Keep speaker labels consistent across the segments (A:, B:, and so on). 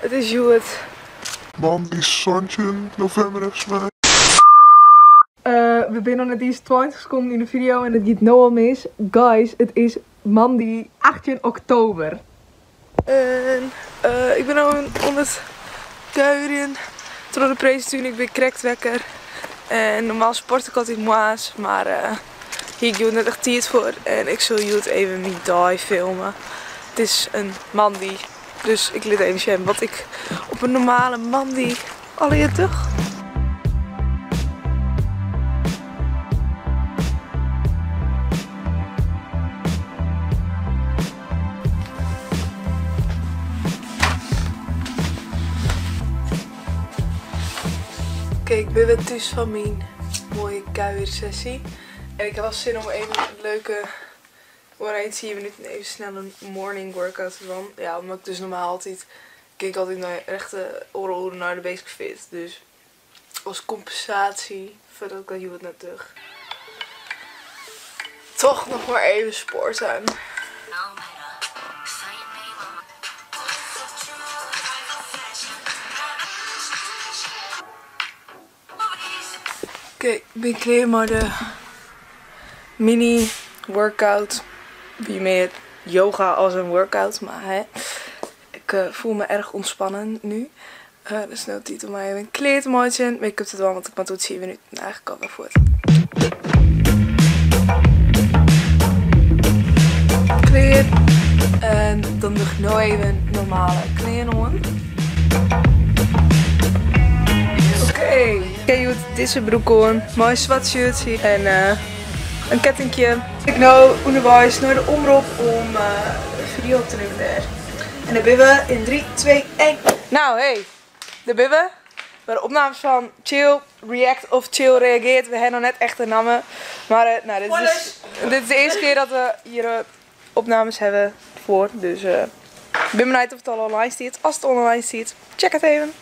A: Het is Juwet.
B: Man, die Santje november heeft mij.
A: We zijn nog net iets 20 seconden in de video en het gaat nou al mis. Guys, het is maandag 18 oktober. En ik ben nu onder het kuieren. Door de presentuur, ik ben correct wekker. En normaal sport ik altijd moa's, maar hier doe ik net echt tijd voor. En ik zal jullie even mijn dag filmen. Het is een maandag, dus ik liet even zien wat ik op een normale maandag al toch. Kijk, ik ben weer thuis van mijn mooie kuiersessie. En ik heb wel zin om even een leuke, waarin 10 minuten even snel een morning workout te doen. Ja, omdat ik dus normaal altijd, kijk altijd naar echte oren naar de Basic Fit. Dus als compensatie voor dat ik dat hier wat net terug. Toch nog maar even sporten. Oké, ik ben klaar met de mini workout. Wie meer yoga als een workout, maar hè. Ik voel me erg ontspannen nu. Dus nu tijd om mij even een kleed te maken. Maar ik heb het wel, want ik moet tot 10 minuten eigenlijk al wel voort. Kleed. En dan doe ik nu even normale kleren aan. Oké, goed, deze broek aan, mooi zwart shirtje en een kettingje. Ik nou onderwijs naar de omroep om een video op te nemen daar. En dan ben we in 3, 2, 1. Nou, hey, daar ben we. Bij de opnames van Chill React of Chill Reageert. We hebben nog net echt een namen. Maar nou, dit is de eerste keer dat we hier opnames hebben voor. Dus ik ben benieuwd of het al online staat. Als het online staat, check het even.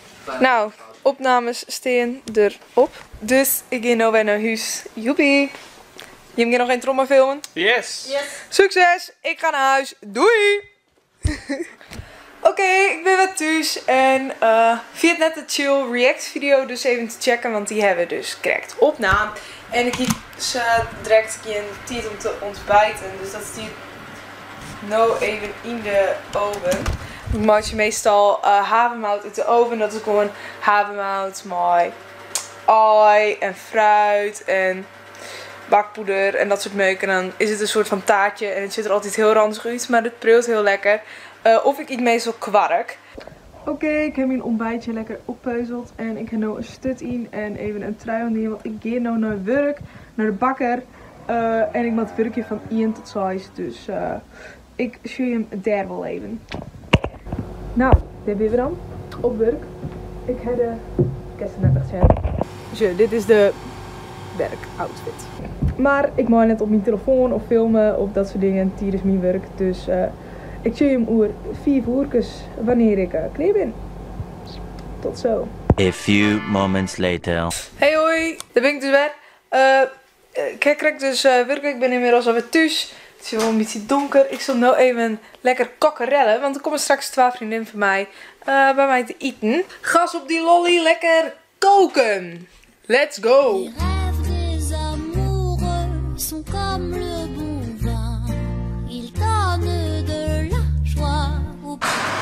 A: Nou. Opnames staan erop. Dus ik ga nu weer naar huis. Joepie. Je hebt nog geen trommel filmen?
C: Yes.
A: Succes. Ik ga naar huis. Doei. Oké, ik ben weer thuis. En via net de Chill React video dus even te checken. Want die hebben we dus correct opname. En ik heb direct een tijd om te ontbijten. Dus dat staat nou even in de oven. Ik maak je meestal havermout uit de oven. Dat is gewoon havermout met ei en fruit en bakpoeder en dat soort meuk. En dan is het een soort van taartje en het ziet er altijd heel ranzig uit, maar het preelt heel lekker. Of ik eet meestal kwark. Oké, ik heb mijn ontbijtje lekker oppeuzeld en ik heb nu een stut in en even een trui aan die, want ik ga nu naar werk, naar de bakker. En ik maak het werkje van 1 tot 6, dus ik show je hem daar wel even. Nou, daar ben we dan. Op werk. Ik heb de... Ik heb ze net echt zeggen. Zo, dit is de werkoutfit. Maar ik maak net op mijn telefoon of filmen of dat soort dingen tijdens mijn werk. Dus ik zie hem over 4 uurtjes wanneer ik klaar ben. Tot zo.
D: A few moments later.
A: Hey hoi, daar ben ik dus weer. Ik krijg dus werk. Ik ben inmiddels alweer thuis. Het is wel een beetje donker. Ik zal nu even lekker kokkerellen. Want er komen straks 12 vriendinnen van mij bij mij te eten. Gas op die lolly, lekker koken. Let's go.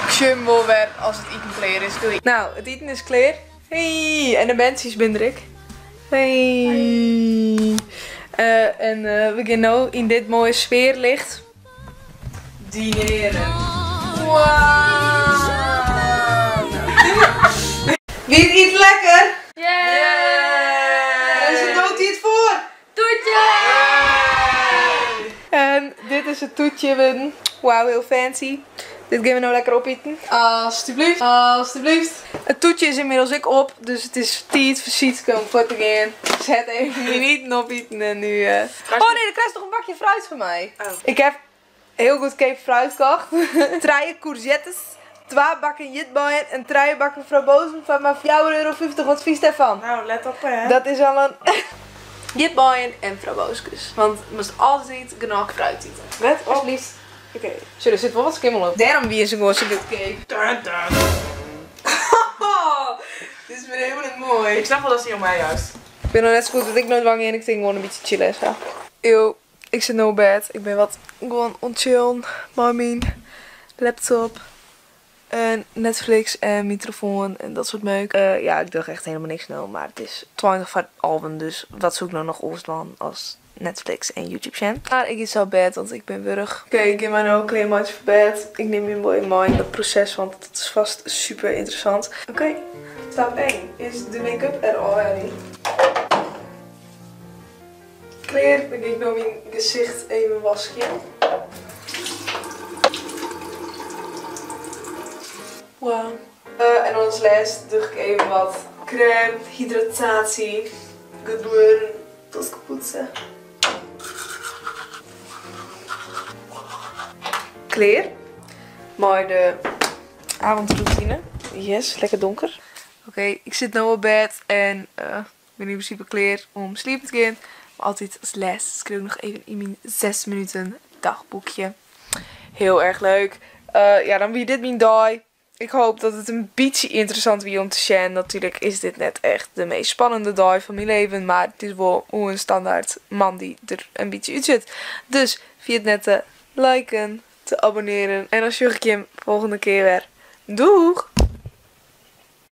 A: Ik zie hem wel weer als het eten klaar is. Doei. Nou, het eten is klaar. Hey, en de mensen ben ik. Hey. En we gaan nu in dit mooie sfeerlicht dineren. Wauw! Wie eet lekker? Yeah! En ze doet iets voor? Toetje! En dit is het toetje. Wauw, heel fancy. Dit gaan we nou lekker opeten. Alsjeblieft. Alsjeblieft. Het toetje is inmiddels ik op. Dus het is tijd voor ziet komen voor te gaan. Zet even niet eten opeten en nu... Oh nee, dan krijg je toch een bakje fruit van mij. Oh. Ik heb heel goed keep fruit gekocht. 3 courgettes. 2 bakken jitboyen en 3 bakken frambozen van maar €4,50. Wat vies daarvan?
C: Nou, let op hè.
A: Dat is al een... jitboyen en framboosjes. Want je moest altijd genoeg fruit eten.
C: Let op.
A: Alsjeblieft. Oké. Zo, er zit wel wat skimmel op. Daarom wie is een gewoon zo dit cake. is weer helemaal niet mooi.
C: Ik snap wel dat ze niet op mij juist.
A: Ik ben nog net zo goed dat ik nooit bang en ik denk gewoon een beetje chillen en zo. Yo, ik zit nu op bed. Ik ben wat gewoon onchillen. Mijn laptop. En Netflix en microfoon en dat soort meuk. Ja, ik dacht echt helemaal niks snel. Maar het is 20 van het album. Dus wat zoek ik nou nog Oostland als Netflix en YouTube channel. Maar ik is zo bed, want ik ben wurg. Oké, ik heb mij ook helemaal voor bed. Ik neem je wel in mind dat proces, want dat is vast super interessant. Oké, stap 1 is de make-up er already. Kleer, dan ga ik nou mijn gezicht even wassen. Wow. En als laatste doe ik even wat crème, hydratatie, gebeuren, tot poetsen. Kleer. Mooi de avondroutine. Yes, lekker donker. Oké, ik zit nu op bed en ik ben in principe klaar om slapen te gaan. Maar altijd als laatste schreeuw ik nog even in mijn 6 minuten dagboekje. Heel erg leuk. Ja, dan wie dit mijn dag. Ik hoop dat het een beetje interessant was om te zien. Natuurlijk is dit net echt de meest spannende dag van mijn leven. Maar het is wel hoe een standaard man die er een beetje uit zit. Dus via het net te liken, te abonneren. En als je volgende keer weer. Doeg!